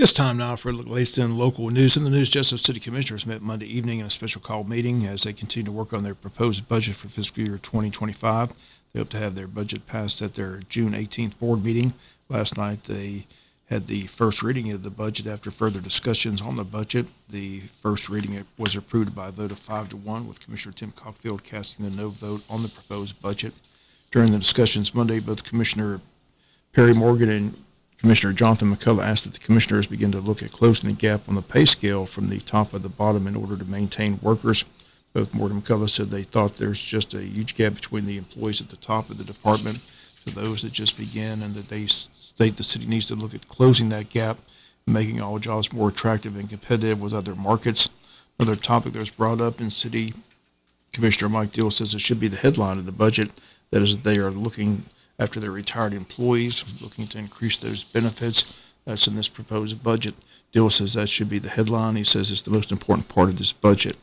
It's time now for the latest in local news. In the news, Jesup City Commissioners met Monday evening in a special call meeting as they continue to work on their proposed budget for fiscal year 2025. They hope to have their budget passed at their June 18th board meeting. Last night, they had the first reading of the budget. After further discussions on the budget, the first reading was approved by a vote of 5-1, with Commissioner Tim Cockfield casting a no vote on the proposed budget. During the discussions Monday, both Commissioner Perry Morgan and Commissioner Jonathan McCullough asked that the commissioners begin to look at closing the gap on the pay scale from the top of the bottom in order to maintain workers. Both Morgan and McCullough said they thought there's just a huge gap between the employees at the top of the department to those that just begin, and that they state the city needs to look at closing that gap, making all jobs more attractive and competitive with other markets. Another topic that was brought up in City Commissioner Mike Deal says it should be the headline of the budget. That is, that they are looking after their retired employees, looking to increase those benefits. That's in this proposed budget. Dill says that should be the headline. He says it's the most important part of this budget.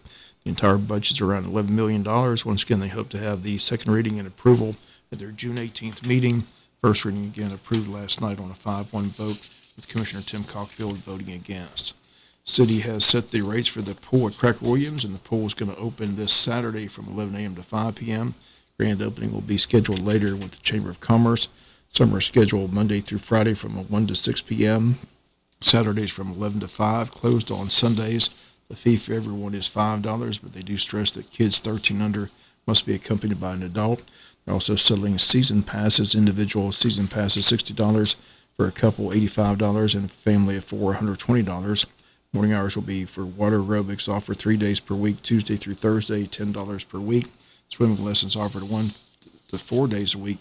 The entire budget is around $11 million. Once again, they hope to have the second reading and approval at their June 18th meeting. First reading again approved last night on a 5-1 vote, with Commissioner Tim Cockfield voting against. City has set the rates for the pool at Cracker Williams, and the pool is going to open this Saturday from 11 a.m. to 5 p.m. Grand opening will be scheduled later with the Chamber of Commerce. Summer is scheduled Monday through Friday from 1 to 6 p.m. Saturdays from 11 to 5, closed on Sundays. The fee for everyone is $5, but they do stress that kids 13 under must be accompanied by an adult. They're also selling season passes, individual season passes $60, for a couple $85, and family of four $120. Morning hours will be for water aerobics, offered 3 days per week, Tuesday through Thursday, $10 per week. Swimming lessons offered 1 to 4 days a week,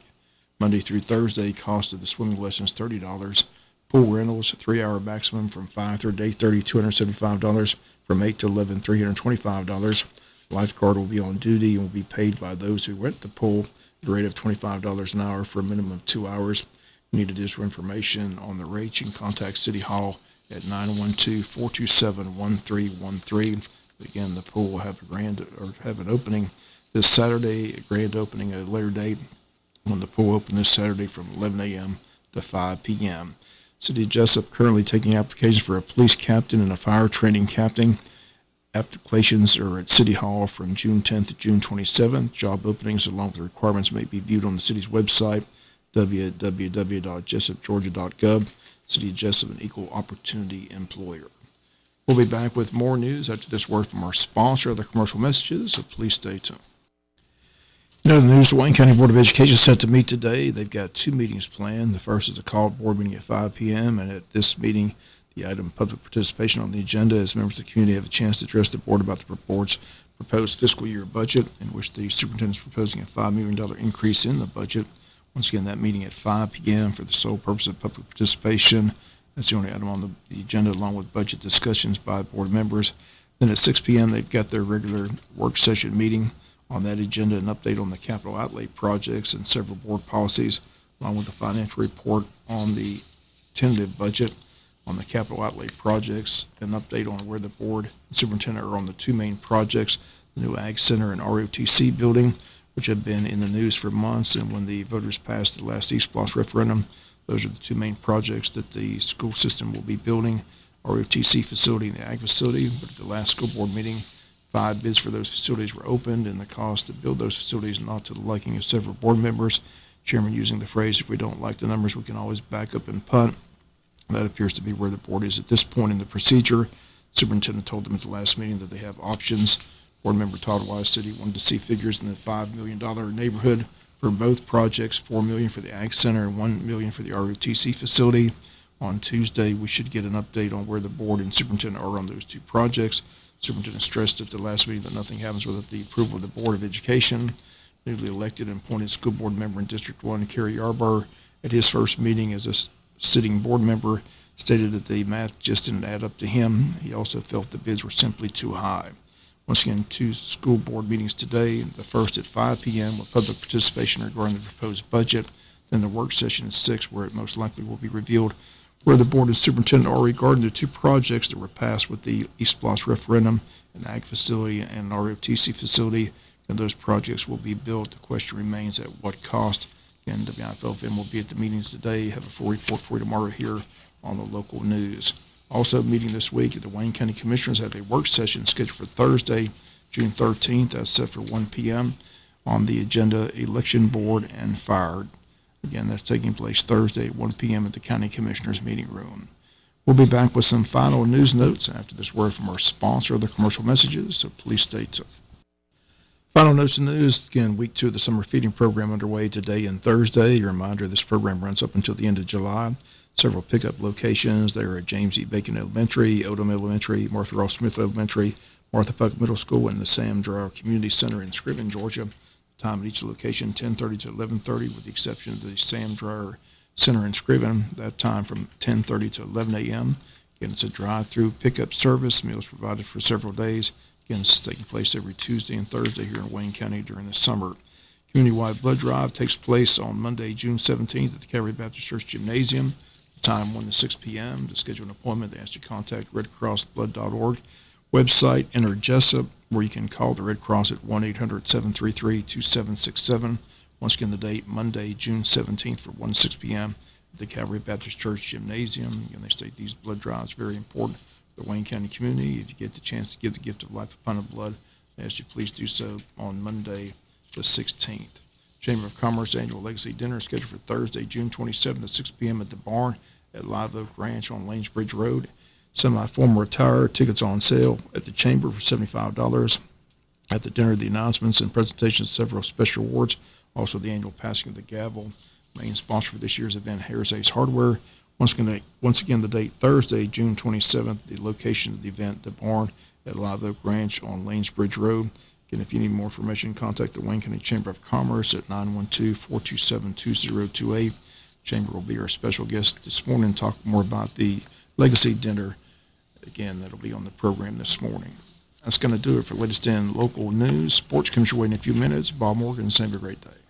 Monday through Thursday. Cost of the swimming lessons $30. Pool rentals, 3-hour maximum from 5:30 to 8:30, $275. From 8 to 11, $325. Lifeguard will be on duty and will be paid by those who rent the pool at a rate of $25 an hour for a minimum of 2 hours. You need additional information on the rates, you can contact City Hall at 912-427-1313. Again, the pool will have an opening this Saturday, a grand opening at a later date, when the pool open this Saturday from 11 a.m. to 5 p.m. City of Jesup currently taking applications for a police captain and a fire training captain. Applications are at City Hall from June 10th to June 27th. Job openings along with the requirements may be viewed on the city's website, www.jesupgeorgia.gov. City of Jesup, an equal opportunity employer. We'll be back with more news after this word from our sponsor, other commercial messages, so please stay tuned. The news, the Wayne County Board of Education is set to meet today. They've got 2 meetings planned. The first is a called board meeting at 5 p.m., and at this meeting, the item public participation on the agenda as members of the community have a chance to address the board about the board's proposed fiscal year budget, in which the superintendent is proposing a $5 million increase in the budget. Once again, that meeting at 5 p.m. for the sole purpose of public participation. That's the only item on the agenda, along with budget discussions by board members. Then at 6 p.m., they've got their regular work session meeting. On that agenda, an update on the capital outlay projects and several board policies, along with the financial report on the tentative budget. On the capital outlay projects, an update on where the board and superintendent are on the 2 main projects, the new Ag Center and ROTC building, which have been in the news for months. And when the voters passed the last East Bloss referendum, those are the 2 main projects that the school system will be building, ROTC facility and the Ag facility. But at the last school board meeting, 5 bids for those facilities were opened, and the cost to build those facilities not to the liking of several board members. Chairman using the phrase, if we don't like the numbers, we can always back up and punt. That appears to be where the board is at this point in the procedure. Superintendent told them at the last meeting that they have options. Board member Todd Wise said he wanted to see figures in the $5 million neighborhood for both projects, $4 million for the Ag Center and $1 million for the ROTC facility. On Tuesday, we should get an update on where the board and superintendent are on those 2 projects. Superintendent stressed at the last meeting that nothing happens without the approval of the Board of Education. Newly elected and appointed school board member in District 1, Kerry Yarborough, at his first meeting as a sitting board member, stated that the math just didn't add up to him. He also felt the bids were simply too high. Once again, 2 school board meetings today, the first at 5 p.m. with public participation regarding the proposed budget, then the work session at 6, where it most likely will be revealed where the board and superintendent are regarding the 2 projects that were passed with the East Bloss referendum, an Ag facility and an ROTC facility, and those projects will be built. The question remains at what cost. Again, WIFO will be at the meetings today. Have a full report for you tomorrow here on the local news. Also meeting this week, the Wayne County Commissioners have a work session scheduled for Thursday, June 13th, that's set for 1 p.m. On the agenda, Election Board and Fire. Again, that's taking place Thursday at 1 p.m. at the County Commissioners Meeting Room. We'll be back with some final news notes after this word from our sponsor of the commercial messages, so please stay tuned. Final notes and news, again, week 2 of the summer feeding program underway today and Thursday. A reminder, this program runs up until the end of July. Several pickup locations. They are at James E. Bacon Elementary, Odom Elementary, Martha Ross Smith Elementary, Martha Puck Middle School, and the Sam Dreyer Community Center in Scriven, Georgia. Time at each location, 10:30 to 11:30, with the exception of the Sam Dreyer Center in Scriven. That time from 10:30 to 11 a.m. Again, it's a drive-through pickup service. Meals provided for several days. Again, this is taking place every Tuesday and Thursday here in Wayne County during the summer. Community-wide blood drive takes place on Monday, June 17th at the Calvary Baptist Church Gymnasium. Time 1 to 6 p.m. To schedule an appointment, they ask you to contact redcrossblood.org. Website, enter Jesup, where you can call the Red Cross at 1-800-733-2767. Once again, the date, Monday, June 17th for 1 to 6 p.m. at the Calvary Baptist Church Gymnasium. Again, they state these blood drives are very important for the Wayne County community. If you get the chance to give the gift of life upon of blood, I ask you please do so on Monday, the 16th. Chamber of Commerce Annual Legacy Dinner is scheduled for Thursday, June 27th at 6 p.m. at the Barn at Live Oak Ranch on Lanesbridge Road. Semi-formal attire tickets on sale at the Chamber for $75. At the dinner, the announcements and presentations of several special awards. Also, the annual passing of the gavel. Main sponsor for this year's event, Harris Ace Hardware. Once again, the date, Thursday, June 27th. The location of the event, the Barn at Live Oak Ranch on Lanesbridge Road. Again, if you need more information, contact the Wayne County Chamber of Commerce at 912-427-2028. Chamber will be our special guest this morning and talk more about the Legacy Dinner. Again, that'll be on the program this morning. That's going to do it for latest in local news. Sports comes your way in a few minutes. Bob Morgan, have a great day.